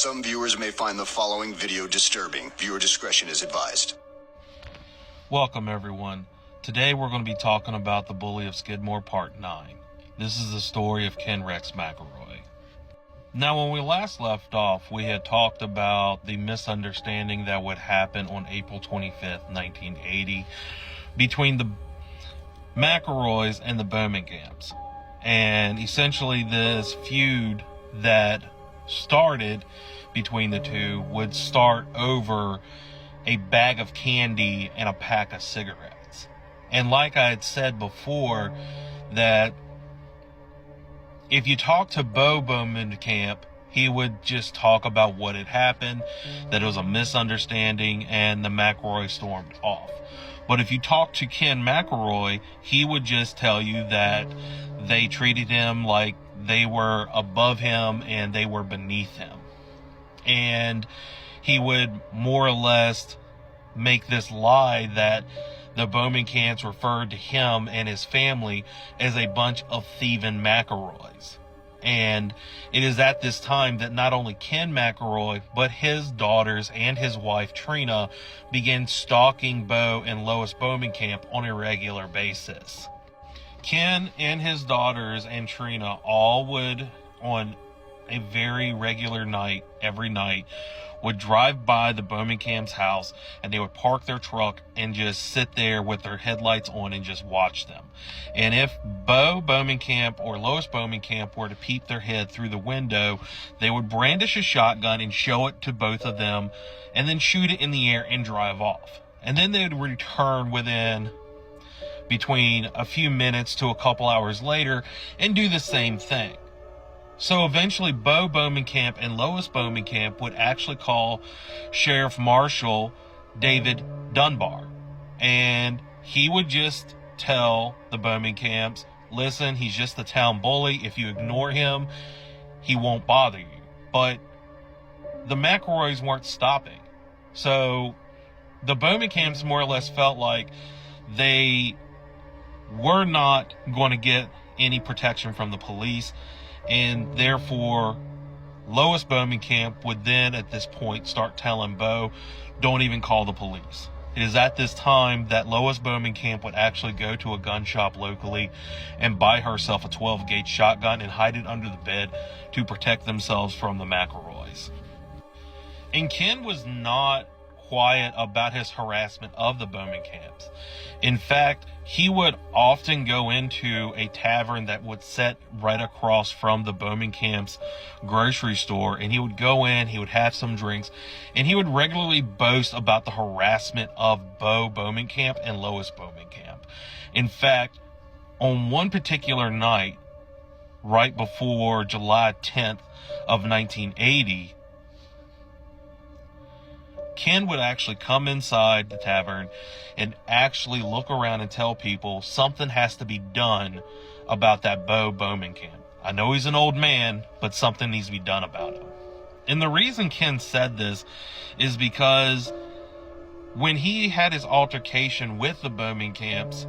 Some viewers may find the following video disturbing. Viewer discretion is advised. Welcome, everyone. Today we're going to be talking about the Bully of Skidmore Part 9. This is the story of Ken Rex McElroy. Now, when we last left off, we had talked about the misunderstanding that would happen on April 25th, 1980, between the McElroys and the Bowmankamps. And essentially this feud that started between the two would start over a bag of candy and a pack of cigarettes. And like I had said before, that if you talk to Bo Bowmankamp, he would just talk about what had happened, that it was a misunderstanding, and the McElroy stormed off. But if you talk to Ken McElroy, he would just tell you that they treated him like they were above him and they were beneath him. And he would more or less make this lie that the Bowmankamps referred to him and his family as a bunch of thieving McElroys. And it is at this time that not only Ken McElroy, but his daughters and his wife Trina began stalking Bo and Lois Bowmankamp on a regular basis. Ken and his daughters and Trina all would, on a very regular night, every night, would drive by the Bowmankamp's house, and they would park their truck and just sit there with their headlights on and just watch them. And if Bo Bowmankamp or Lois Bowmankamp were to peep their head through the window, they would brandish a shotgun and show it to both of them, and then shoot it in the air and drive off. And then they would return within between a few minutes to a couple hours later and do the same thing. So eventually Bo Bowmankamp and Lois Bowmankamp would actually call Sheriff Marshal David Dunbar, and he would just tell the Bowmankamps, listen, he's just a town bully. If you ignore him, he won't bother you. But the McElroys weren't stopping. So the Bowmankamps more or less felt like they were not going to get any protection from the police, and therefore Lois Bowmankamp would then at this point start telling Bo, don't even call the police. It is at this time that Lois Bowmankamp would actually go to a gun shop locally and buy herself a 12-gauge shotgun and hide it under the bed to protect themselves from the McElroys. And Ken was not quiet about his harassment of the Bowmankamps. In fact, he would often go into a tavern that would sit right across from the Bowmankamps grocery store, and he would go in, he would have some drinks, and he would regularly boast about the harassment of Bo Bowmankamp and Lois Bowmankamp. In fact, on one particular night, right before July 10th of 1980, Ken would actually come inside the tavern and actually look around and tell people something has to be done about that Bo Bowmankamp. I know he's an old man, but something needs to be done about him. And the reason Ken said this is because when he had his altercation with the Bowmankamps,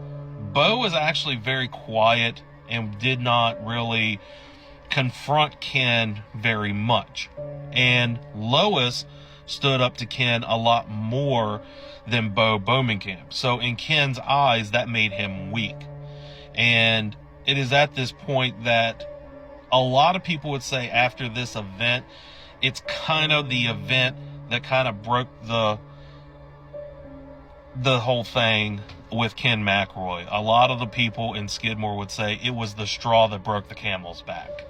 Bo was actually very quiet and did not really confront Ken very much. And Lois stood up to Ken a lot more than Bo Bowmankamp. So in Ken's eyes, that made him weak. And it is at this point that a lot of people would say after this event, it's kind of the event that kind of broke the whole thing with Ken McElroy. A lot of the people in Skidmore would say it was the straw that broke the camel's back.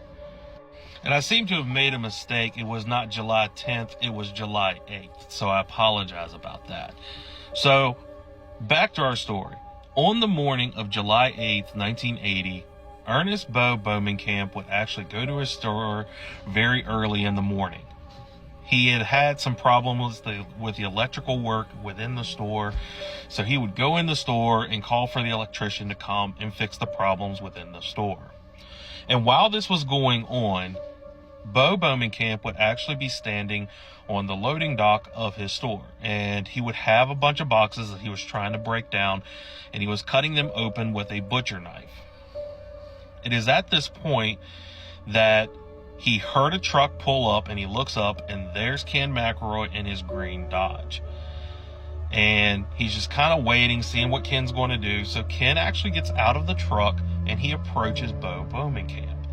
And I seem to have made a mistake. It was not July 10th, it was July 8th. So I apologize about that. So, back to our story. On the morning of July 8th, 1980, Ernest Bo Bowmankamp would actually go to his store very early in the morning. He had had some problems with the electrical work within the store, so he would go in the store and call for the electrician to come and fix the problems within the store. And while this was going on, Bo Bowmankamp would actually be standing on the loading dock of his store, and he would have a bunch of boxes that he was trying to break down, and he was cutting them open with a butcher knife. It is at this point that he heard a truck pull up, and he looks up, and there's Ken McElroy in his green Dodge. And he's just kind of waiting, seeing what Ken's going to do. So Ken actually gets out of the truck, and he approaches Bo Bowmankamp.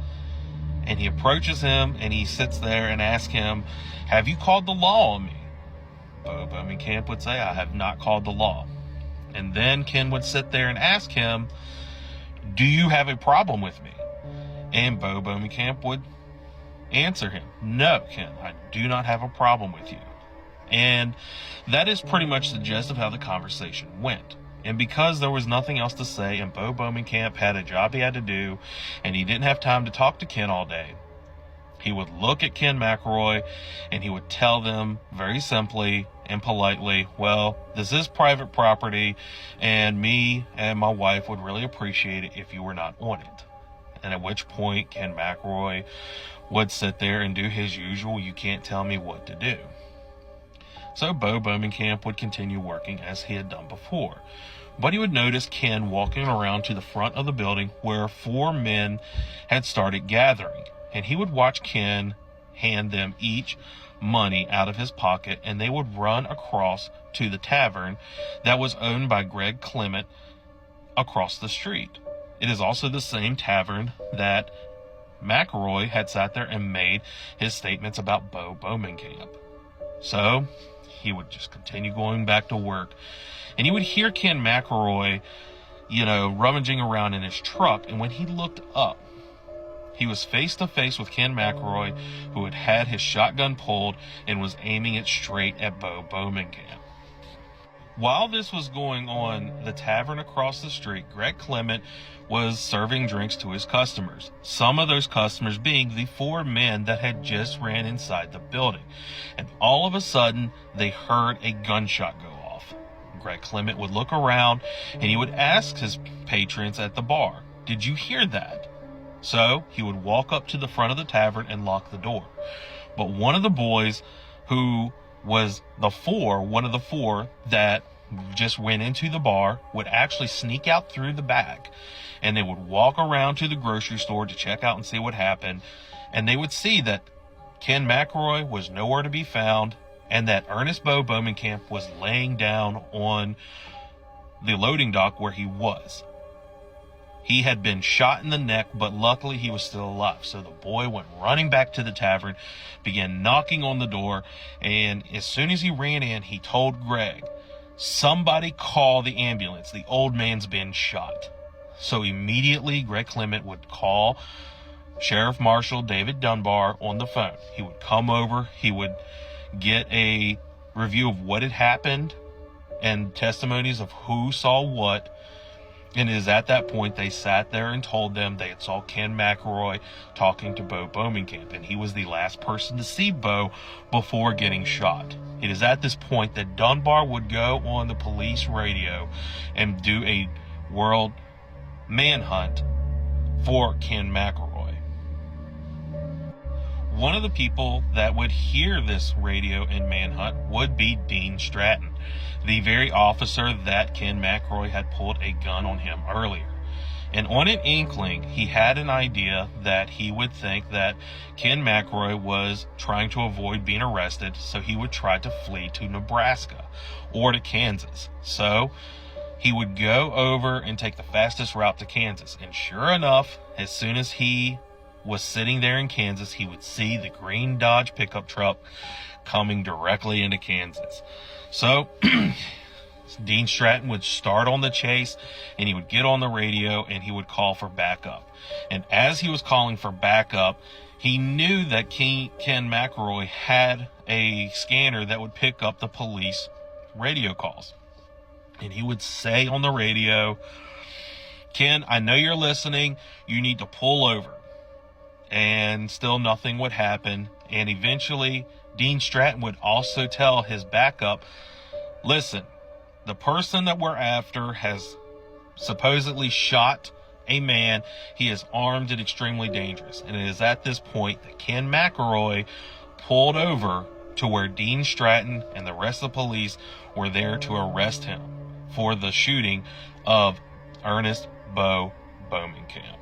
And he approaches him, and he sits there and asks him, "Have you called the law on me?" Bo Bowmankamp would say, "I have not called the law." And then Ken would sit there and ask him, "Do you have a problem with me?" And Bo Bowmankamp would answer him, "No, Ken, I do not have a problem with you." And that is pretty much the gist of how the conversation went. And because there was nothing else to say, and Bo Bowmankamp had a job he had to do, and he didn't have time to talk to Ken all day, he would look at Ken McElroy, and he would tell them very simply and politely, "Well, this is private property, and me and my wife would really appreciate it if you were not on it." And at which point, Ken McElroy would sit there and do his usual, "You can't tell me what to do." So Bo Bowmankamp would continue working as he had done before. But he would notice Ken walking around to the front of the building where 4 men had started gathering. And he would watch Ken hand them each money out of his pocket, and they would run across to the tavern that was owned by Greg Clement across the street. It is also the same tavern that McElroy had sat there and made his statements about Bo Bowmankamp. So he would just continue going back to work, and he would hear Ken McElroy, rummaging around in his truck. And when he looked up, he was face to face with Ken McElroy, who had had his shotgun pulled and was aiming it straight at Bo Bowmankamp. While this was going on, the tavern across the street, Greg Clement was serving drinks to his customers. Some of those customers being the 4 men that had just ran inside the building. And all of a sudden, they heard a gunshot go off. Greg Clement would look around, and he would ask his patrons at the bar, "Did you hear that?" So he would walk up to the front of the tavern and lock the door. But one of the boys, who was one of the four that just went into the bar, would actually sneak out through the back, and they would walk around to the grocery store to check out and see what happened. And they would see that Ken McElroy was nowhere to be found, and that Ernest Bo Bowmankamp was laying down on the loading dock where he was. He had been shot in the neck, but luckily he was still alive. So the boy went running back to the tavern, began knocking on the door, and as soon as he ran in, he told Greg, "Somebody call the ambulance. The old man's been shot." So immediately, Greg Clement would call Sheriff Marshal David Dunbar on the phone. He would come over, he would get a review of what had happened and testimonies of who saw what. And it is at that point they sat there and told them they had saw Ken McElroy talking to Bo Bowmankamp, and he was the last person to see Bo before getting shot. It is at this point that Dunbar would go on the police radio and do a world manhunt for Ken McElroy. One of the people that would hear this radio and manhunt would be Dean Stratton, the very officer that Ken McElroy had pulled a gun on him earlier. And on an inkling, he had an idea that he would think that Ken McElroy was trying to avoid being arrested, so he would try to flee to Nebraska or to Kansas. So he would go over and take the fastest route to Kansas. And sure enough, as soon as he was sitting there in Kansas, he would see the green Dodge pickup truck coming directly into Kansas. So Dean Stratton would start on the chase, and he would get on the radio, and he would call for backup. And as he was calling for backup, he knew that Ken McElroy had a scanner that would pick up the police radio calls. And he would say on the radio, "Ken, I know you're listening. You need to pull over." And still nothing would happen. And eventually, Dean Stratton would also tell his backup, "Listen, the person that we're after has supposedly shot a man. He is armed and extremely dangerous." And it is at this point that Ken McElroy pulled over to where Dean Stratton and the rest of the police were there to arrest him for the shooting of Ernest Bo Bowmankamp.